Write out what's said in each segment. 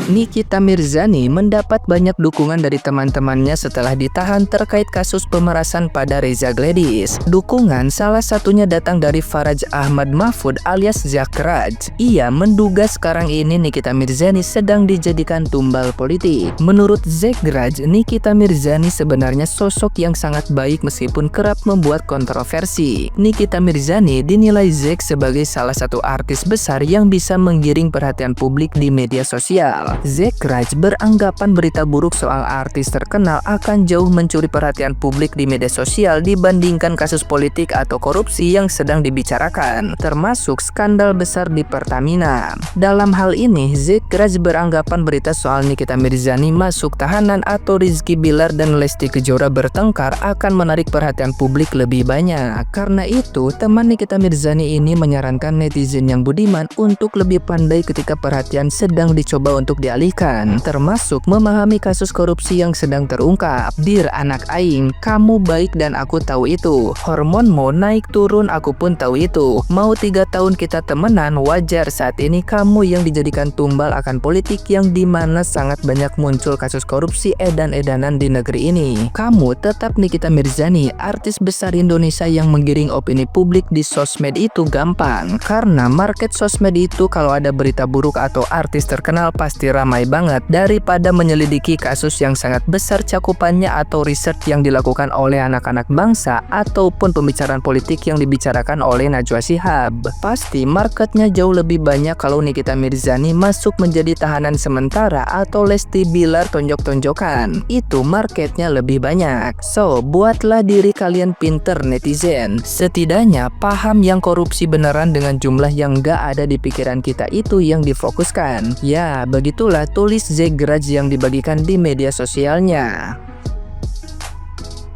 Nikita Mirzani mendapat banyak dukungan dari teman-temannya setelah ditahan terkait kasus pemerasan pada Reza Gladys. Dukungan salah satunya datang dari Faraj Ahmad Mahfud alias Zakraj. Ia menduga sekarang ini Nikita Mirzani sedang dijadikan tumbal politik. Menurut Zakraj, Nikita Mirzani sebenarnya sosok yang sangat baik meskipun kerap membuat kontroversi. Nikita Mirzani dinilai Zek sebagai salah satu artis besar yang bisa menggiring perhatian publik di media sosial. Zakraj beranggapan berita buruk soal artis terkenal akan jauh mencuri perhatian publik di media sosial dibandingkan kasus politik atau korupsi yang sedang dibicarakan, termasuk skandal besar di Pertamina. Dalam hal ini, Zakraj beranggapan berita soal Nikita Mirzani masuk tahanan atau Rizky Bilar dan Lesti Kejora bertengkar akan menarik perhatian publik lebih banyak. Karena itu, teman Nikita Mirzani ini menyarankan netizen yang budiman untuk lebih pandai ketika perhatian sedang dicoba untuk dialihkan, termasuk memahami kasus korupsi yang sedang terungkap. "Dir anak aing, kamu baik dan aku tahu itu. Hormonmu naik turun aku pun tahu itu. Mau 3 tahun kita temenan, wajar saat ini kamu yang dijadikan tumbal akan politik yang dimana sangat banyak muncul kasus korupsi edan-edanan di negeri ini. Kamu tetap Nikita Mirzani, artis besar Indonesia yang menggiring opini publik di sosmed itu gampang. Karena market sosmed itu kalau ada berita buruk atau artis terkenal pasti ramai banget daripada menyelidiki kasus yang sangat besar cakupannya atau riset yang dilakukan oleh anak-anak bangsa ataupun pembicaraan politik yang dibicarakan oleh Najwa Shihab. Pasti marketnya jauh lebih banyak kalau Nikita Mirzani masuk menjadi tahanan sementara atau Lesti Bilar tonjok-tonjokan. Itu marketnya lebih banyak. So, buatlah diri kalian pinter netizen. Setidaknya paham yang korupsi beneran dengan jumlah yang gak ada di pikiran kita itu yang difokuskan. Ya, begitulah tulis Zakraj yang dibagikan di media sosialnya.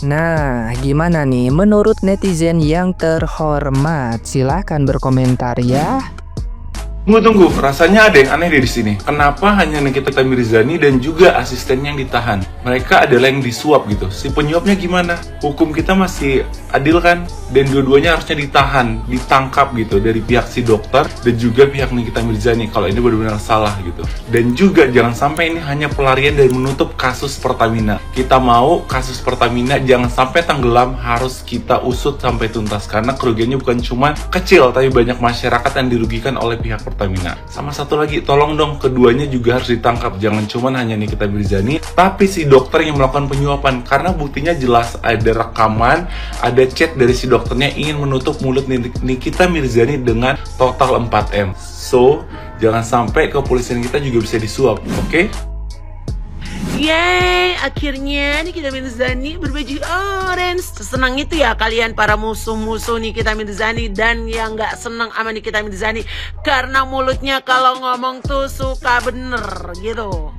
Nah, gimana nih menurut netizen yang terhormat? Silahkan berkomentar ya. Tunggu, rasanya ada yang aneh di sini. Kenapa hanya Nikita Mirzani dan juga asistennya yang ditahan? Mereka adalah yang disuap gitu. Si penyuapnya gimana? Hukum kita masih adil kan? Dan dua-duanya harusnya ditahan, ditangkap gitu dari pihak si dokter dan juga pihak Nikita Mirzani kalau ini benar-benar salah gitu. Dan juga jangan sampai ini hanya pelarian dan menutup kasus Pertamina. Kita mau kasus Pertamina jangan sampai tenggelam, harus kita usut sampai tuntas karena kerugiannya bukan cuma kecil tapi banyak masyarakat yang dirugikan oleh pihak Pertamina. Sama satu lagi, tolong dong keduanya juga harus ditangkap. Jangan cuma hanya Nikita Mirzani, tapi si dokter yang melakukan penyuapan karena buktinya jelas ada rekaman, ada chat dari si dokternya ingin menutup mulut Nikita Mirzani dengan total 4M. So, jangan sampai kepolisian kita juga bisa disuap, oke? Yeay, akhirnya Nikita Mirzani berbaju orange. Sesenang itu ya kalian para musuh-musuh Nikita Mirzani dan yang gak senang sama Nikita Mirzani karena mulutnya kalau ngomong tuh suka bener gitu.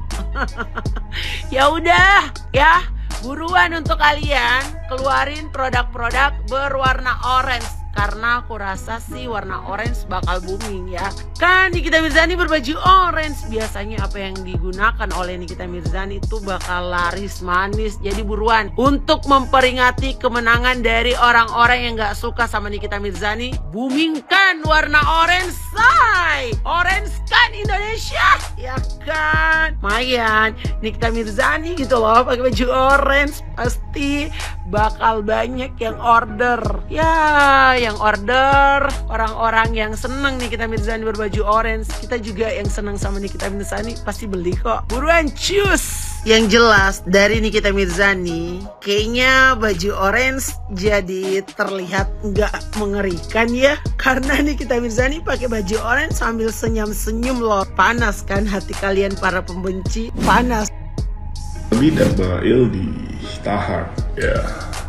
Ya udah ya, buruan untuk kalian keluarin produk-produk berwarna orange. Karena aku rasa sih warna orange bakal booming ya. Kan Nikita Mirzani berbaju orange. Biasanya apa yang digunakan oleh Nikita Mirzani itu bakal laris manis. Jadi buruan untuk memperingati kemenangan dari orang-orang yang gak suka sama Nikita Mirzani. Boomingkan warna orange, say! Orange kan Indonesia, ya kan? Mayan Nikita Mirzani gitu loh pakai baju orange. Pasti bakal banyak yang order. Ya, yang order orang-orang yang seneng Nikita Mirzani berbaju orange. Kita juga yang seneng sama Nikita Mirzani pasti beli kok. Buruan cus. Yang jelas dari Nikita Mirzani kayaknya baju orange jadi terlihat nggak mengerikan ya. Karena Nikita Mirzani pakai baju orange sambil senyum-senyum loh. Panas kan hati kalian para pembenci? Panas. Nabi dan Mail ditahan ya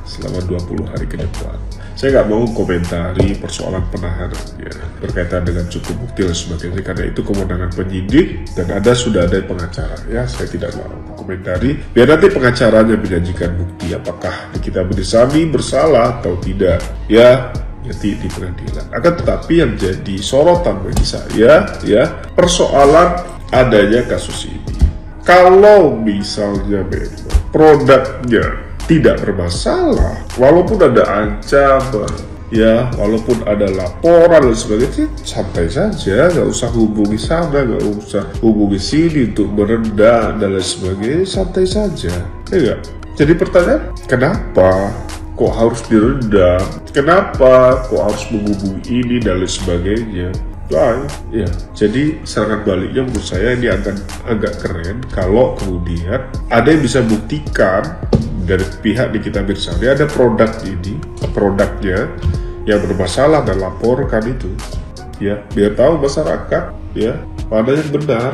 selama 20 hari ke depan. Saya nggak mau komentari persoalan penahanan ya, berkaitan dengan cukup bukti dan sebagainya karena itu kewenangan penyidik dan sudah ada pengacara ya. Saya tidak mau komentari biar nanti pengacaranya menyajikan bukti apakah Nikita Mirzani bersalah atau tidak ya, nanti di pengadilan. Akan tetapi yang jadi sorotan bagi saya ya persoalan adanya kasus ini. Kalau misalnya memang produknya tidak bermasalah, walaupun ada ancaman, ya walaupun ada laporan dan sebagainya, santai saja, nggak usah hubungi sana, nggak usah hubungi sini untuk merendah dan lain sebagainya, santai saja, ya nggak? Jadi pertanyaan, kenapa kok harus diredam? Kenapa kok harus menghubungi ini dan lain sebagainya? Nah, ya, jadi serangan baliknya menurut saya ini agak keren kalau kemudian ada yang bisa buktikan dari pihak Nikita Mirzani ada produknya yang bermasalah dan laporkan itu, ya, biar tahu masyarakat, ya, mana yang benar.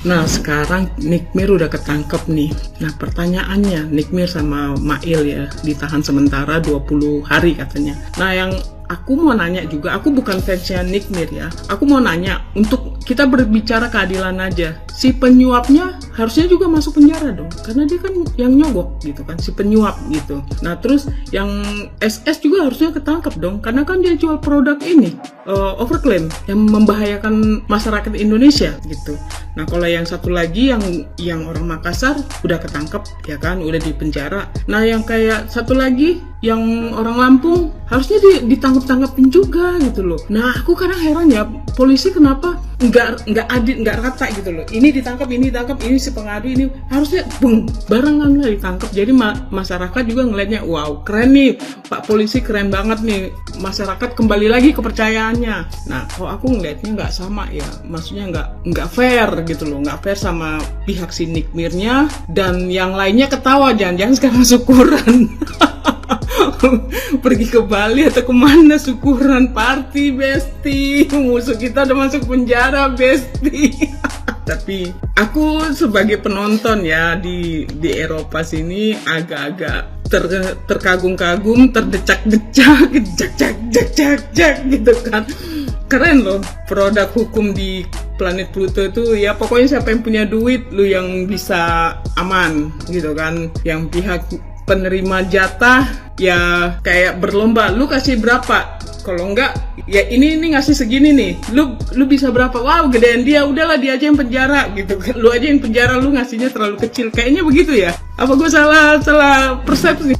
Nah sekarang Nikmir udah ketangkep nih. Nah pertanyaannya, Nikmir sama Mail ya ditahan sementara 20 hari katanya. Nah yang aku mau nanya juga, aku bukan fansnya Nikmir ya. Aku mau nanya, untuk kita berbicara keadilan aja, si penyuapnya harusnya juga masuk penjara dong, karena dia kan yang nyogok gitu kan, si penyuap gitu. Nah terus yang SS juga harusnya ketangkep dong, karena kan dia jual produk ini overclaim yang membahayakan masyarakat Indonesia gitu. Nah kalau yang satu lagi yang orang Makassar udah ketangkep ya kan, udah di penjara. Nah yang kayak satu lagi yang orang Lampung harusnya ditangkap-tangkapin juga gitu loh. Nah aku kadang heran ya, polisi kenapa nggak adil, nggak rata gitu loh. Ini ditangkap, ini si pengadu ini harusnya barengan lah ditangkap. Jadi masyarakat juga ngelihatnya, wow keren nih Pak Polisi, keren banget nih, masyarakat kembali lagi kepercayaannya. Nah kalau aku ngelihatnya nggak sama ya, maksudnya nggak fair gitu loh, nggak fair sama pihak si Nikmirnya, dan yang lainnya ketawa, jangan-jangan sekarang syukuran. Pergi ke Bali atau kemana syukuran, party besti, musuh kita udah masuk penjara besti. Tapi aku sebagai penonton ya di Eropa sini agak-agak terkagum-kagum, terdecak-decak, jak gitu kan. Keren loh produk hukum di planet Pluto itu, ya pokoknya siapa yang punya duit lu yang bisa aman gitu kan. Yang pihak penerima jatah ya kayak berlomba, lu kasih berapa, kalau enggak ya ini ngasih segini nih, lu bisa berapa, wow gedean dia, udahlah dia aja yang penjara gitu, lu aja yang penjara, lu ngasihnya terlalu kecil, kayaknya begitu ya. Apa gue salah persepsi?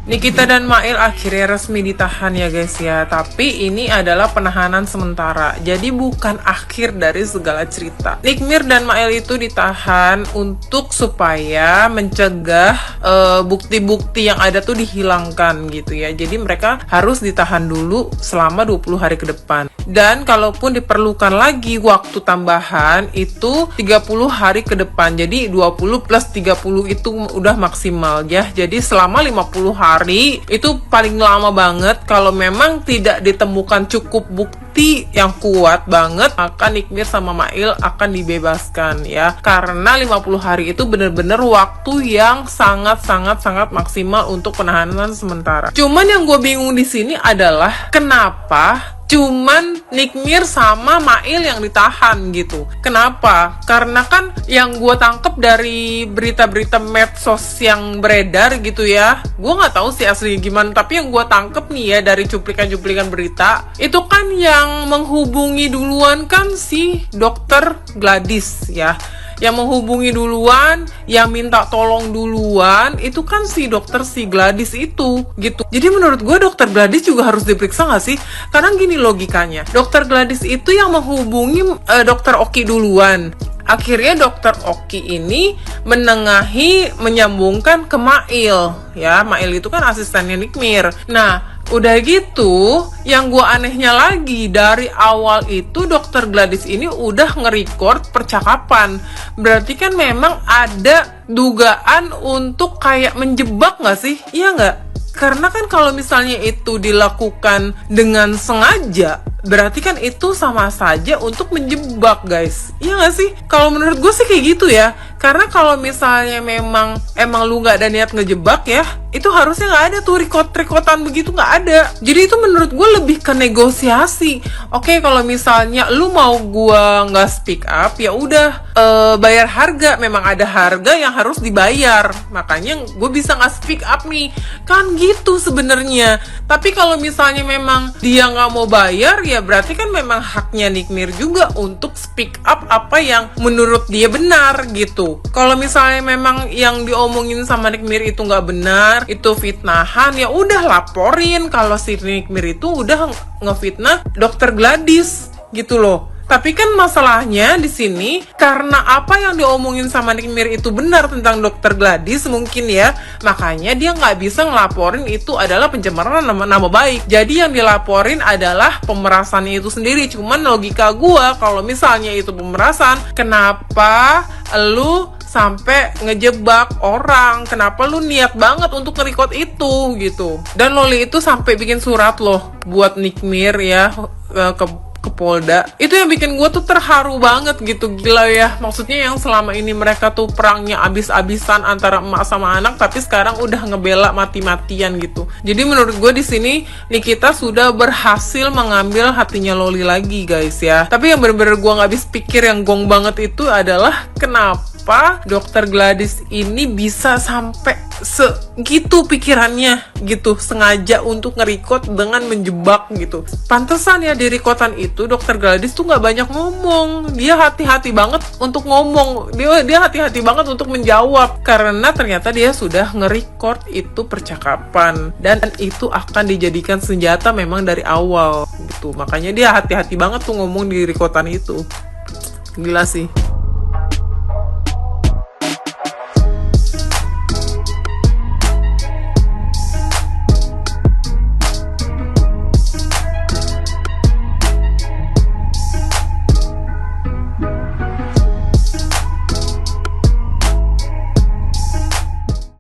Nikita dan Mail akhirnya resmi ditahan ya guys ya, tapi ini adalah penahanan sementara, jadi bukan akhir dari segala cerita. Nikmir dan Mail itu ditahan untuk supaya mencegah bukti-bukti yang ada tuh dihilangkan gitu ya, jadi mereka harus ditahan dulu selama 20 hari ke depan. Dan kalaupun diperlukan lagi waktu tambahan itu 30 hari ke depan, jadi 20 plus 30 itu udah maksimal ya, jadi selama 50 hari itu paling lama banget. Kalau memang tidak ditemukan cukup bukti yang kuat banget, maka Nikmir sama Mail akan dibebaskan ya, karena 50 hari itu bener-bener waktu yang sangat maksimal untuk penahanan sementara. Cuman yang gue bingung di sini adalah kenapa cuman Nikmir sama Mail yang ditahan gitu. Kenapa? Karena kan yang gue tangkep dari berita-berita medsos yang beredar gitu ya, gue nggak tahu sih asli gimana, tapi yang gue tangkep nih ya dari cuplikan-cuplikan berita, itu kan yang menghubungi duluan kan si dokter Gladys ya, yang menghubungi duluan, yang minta tolong duluan, itu kan si dokter si Gladys itu gitu. Jadi menurut gue dokter Gladys juga harus diperiksa gak sih? Karena gini logikanya, dokter Gladys itu yang menghubungi dokter Oki duluan. Akhirnya dokter Oki ini menyambungkan ke Mail ya. Mail itu kan asistennya Nikmir. Nah udah gitu, yang gue anehnya lagi, dari awal itu dokter Gladys ini udah nge-record percakapan. Berarti kan memang ada dugaan untuk kayak menjebak gak sih? Iya gak? Karena kan kalau misalnya itu dilakukan dengan sengaja, berarti kan itu sama saja untuk menjebak guys. Iya gak sih? Kalau menurut gue sih kayak gitu ya. Karena kalau misalnya emang lu gak ada niat ngejebak ya, itu harusnya gak ada tuh record-recordan begitu, gak ada. Jadi itu menurut gue lebih ke negosiasi. Oke, kalau misalnya lu mau gue gak speak up, ya udah bayar harga. Memang ada harga yang harus dibayar, makanya gue bisa gak speak up nih. Kan gitu sebenarnya. Tapi kalau misalnya memang dia gak mau bayar, ya berarti kan memang haknya Nikmir juga untuk speak up apa yang menurut dia benar gitu. gitu. Kalau misalnya memang yang diomongin sama Nick Mir itu nggak benar, itu fitnahan, ya udah laporin kalau si Nick Mir itu udah ngefitnah Dr. Gladys gitu loh. Tapi kan masalahnya di sini karena apa yang diomongin sama Nick Mir itu benar tentang Dr. Gladys mungkin ya, makanya dia nggak bisa ngelaporin itu adalah pencemaran nama baik. Jadi yang dilaporin adalah pemerasannya itu sendiri. Cuman logika gua kalau misalnya itu pemerasan, kenapa lu sampai ngejebak orang? Kenapa lu niat banget untuk nge-record itu gitu? Dan Loli itu sampai bikin surat loh buat Nick Mir ya ke Polda. Itu yang bikin gue tuh terharu banget gitu. Gila ya, maksudnya yang selama ini mereka tuh perangnya abis-abisan antara emak sama anak, tapi sekarang udah ngebela mati-matian gitu. Jadi menurut gue di sini Nikita sudah berhasil mengambil hatinya Loli lagi guys ya. Tapi yang bener-bener gue gak habis pikir, yang gong banget itu adalah kenapa Dr. Gladys ini bisa sampai segitu pikirannya gitu, sengaja untuk nge-record dengan menjebak gitu. Pantesan ya di rekotan itu Dr. Gladys tuh nggak banyak ngomong, dia hati-hati banget untuk ngomong, dia hati-hati banget untuk menjawab karena ternyata dia sudah nge-record itu percakapan dan itu akan dijadikan senjata memang dari awal gitu. Makanya dia hati-hati banget tuh ngomong di rekotan itu. Gila sih.